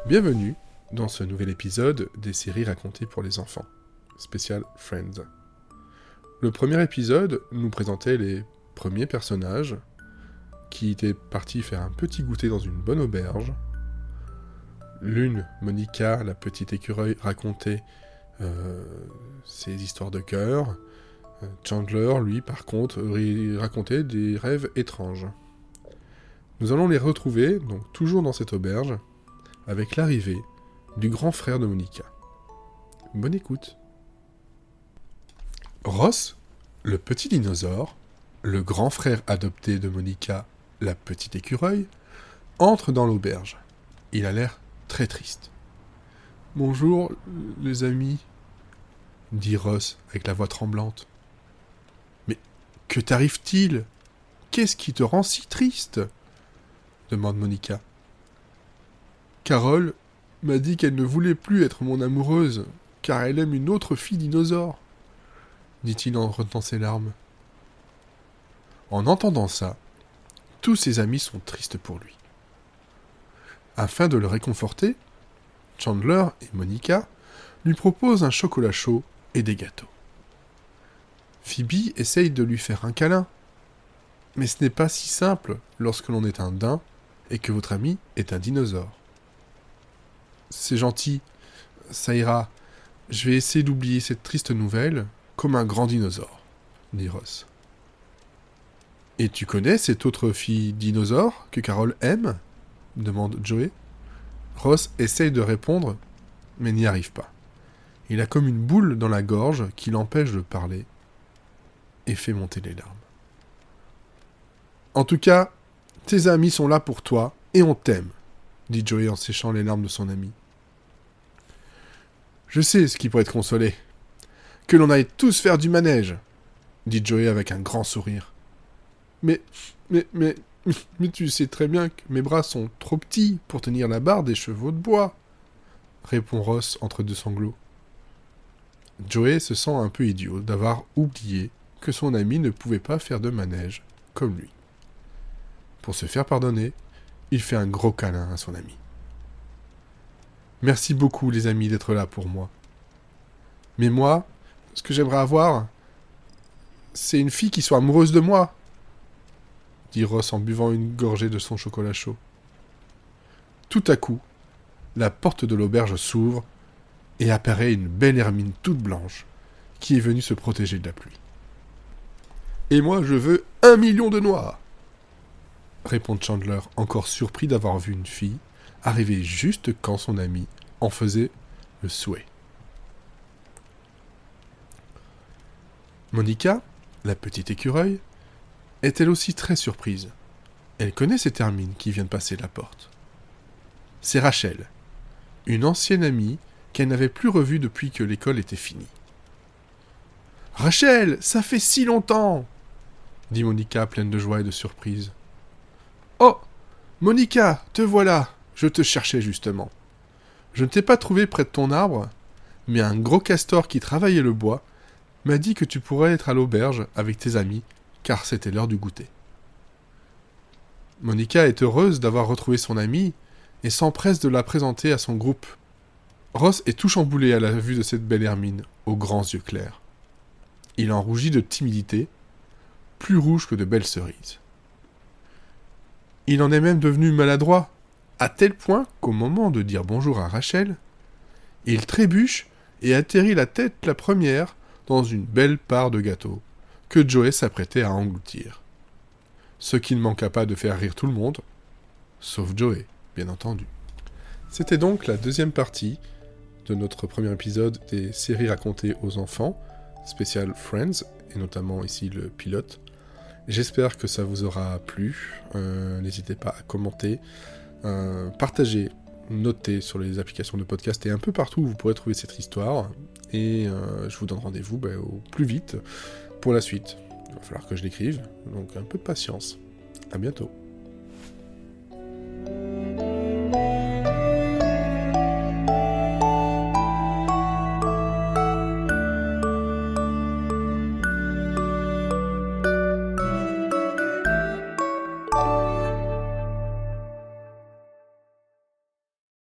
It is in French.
Bienvenue dans ce nouvel épisode des séries racontées pour les enfants, spécial Friends. Le premier épisode nous présentait les premiers personnages qui étaient partis faire un petit goûter dans une bonne auberge. L'une, Monica, la petite écureuil, racontait ses histoires de cœur. Chandler, lui, par contre, racontait des rêves étranges. Nous allons les retrouver, donc toujours dans cette auberge, avec l'arrivée du grand frère de Monica. Bonne écoute. Ross, le petit dinosaure, le grand frère adopté de Monica, la petite écureuil, entre dans l'auberge. Il a l'air très triste. « Bonjour, les amis, » dit Ross avec la voix tremblante. « Mais que t'arrive-t-il ? Qu'est-ce qui te rend si triste ?» demande Monica. « Carole m'a dit qu'elle ne voulait plus être mon amoureuse, car elle aime une autre fille dinosaure, » dit-il en retenant ses larmes. En entendant ça, tous ses amis sont tristes pour lui. Afin de le réconforter, Chandler et Monica lui proposent un chocolat chaud et des gâteaux. Phoebe essaye de lui faire un câlin, mais ce n'est pas si simple lorsque l'on est un daim et que votre ami est un dinosaure. « C'est gentil, ça ira, je vais essayer d'oublier cette triste nouvelle comme un grand dinosaure, » dit Ross. « Et tu connais cette autre fille dinosaure que Carole aime ?» demande Joey. Ross essaye de répondre, mais n'y arrive pas. Il a comme une boule dans la gorge qui l'empêche de parler et fait monter les larmes. « En tout cas, tes amis sont là pour toi et on t'aime, » dit Joey en séchant les larmes de son ami. « Je sais ce qui pourrait te consoler. Que l'on aille tous faire du manège, » dit Joey avec un grand sourire. « Mais tu sais très bien que mes bras sont trop petits pour tenir la barre des chevaux de bois, » répond Ross entre deux sanglots. Joey se sent un peu idiot d'avoir oublié que son ami ne pouvait pas faire de manège comme lui. Pour se faire pardonner, il fait un gros câlin à son ami. « Merci beaucoup les amis d'être là pour moi. Mais moi, ce que j'aimerais avoir, c'est une fille qui soit amoureuse de moi, » dit Ross en buvant une gorgée de son chocolat chaud. Tout à coup, la porte de l'auberge s'ouvre et apparaît une belle hermine toute blanche qui est venue se protéger de la pluie. « Et moi, je veux 1 million de noix !» répond Chandler, encore surpris d'avoir vu une fille arriver juste quand son ami en faisait le souhait. Monica, la petite écureuil, est elle aussi très surprise. Elle connaît cette hermine qui vient de passer la porte. C'est Rachel, une ancienne amie qu'elle n'avait plus revue depuis que l'école était finie. « Rachel, ça fait si longtemps !» dit Monica pleine de joie et de surprise. « Oh, Monica, te voilà, je te cherchais justement. Je ne t'ai pas trouvé près de ton arbre, mais un gros castor qui travaillait le bois m'a dit que tu pourrais être à l'auberge avec tes amis, car c'était l'heure du goûter. » Monica est heureuse d'avoir retrouvé son amie et s'empresse de la présenter à son groupe. Ross est tout chamboulé à la vue de cette belle hermine, aux grands yeux clairs. Il en rougit de timidité, plus rouge que de belles cerises. Il en est même devenu maladroit, à tel point qu'au moment de dire bonjour à Rachel, il trébuche et atterrit la tête la première dans une belle part de gâteau que Joey s'apprêtait à engloutir. Ce qui ne manqua pas de faire rire tout le monde, sauf Joey, bien entendu. C'était donc la deuxième partie de notre premier épisode des séries racontées aux enfants, spécial Friends, et notamment ici le pilote. J'espère que ça vous aura plu. N'hésitez pas à commenter, partager, noter sur les applications de podcast et un peu partout où vous pourrez trouver cette histoire. Et je vous donne rendez-vous au plus vite pour la suite. Il va falloir que je l'écrive, donc un peu de patience. À bientôt.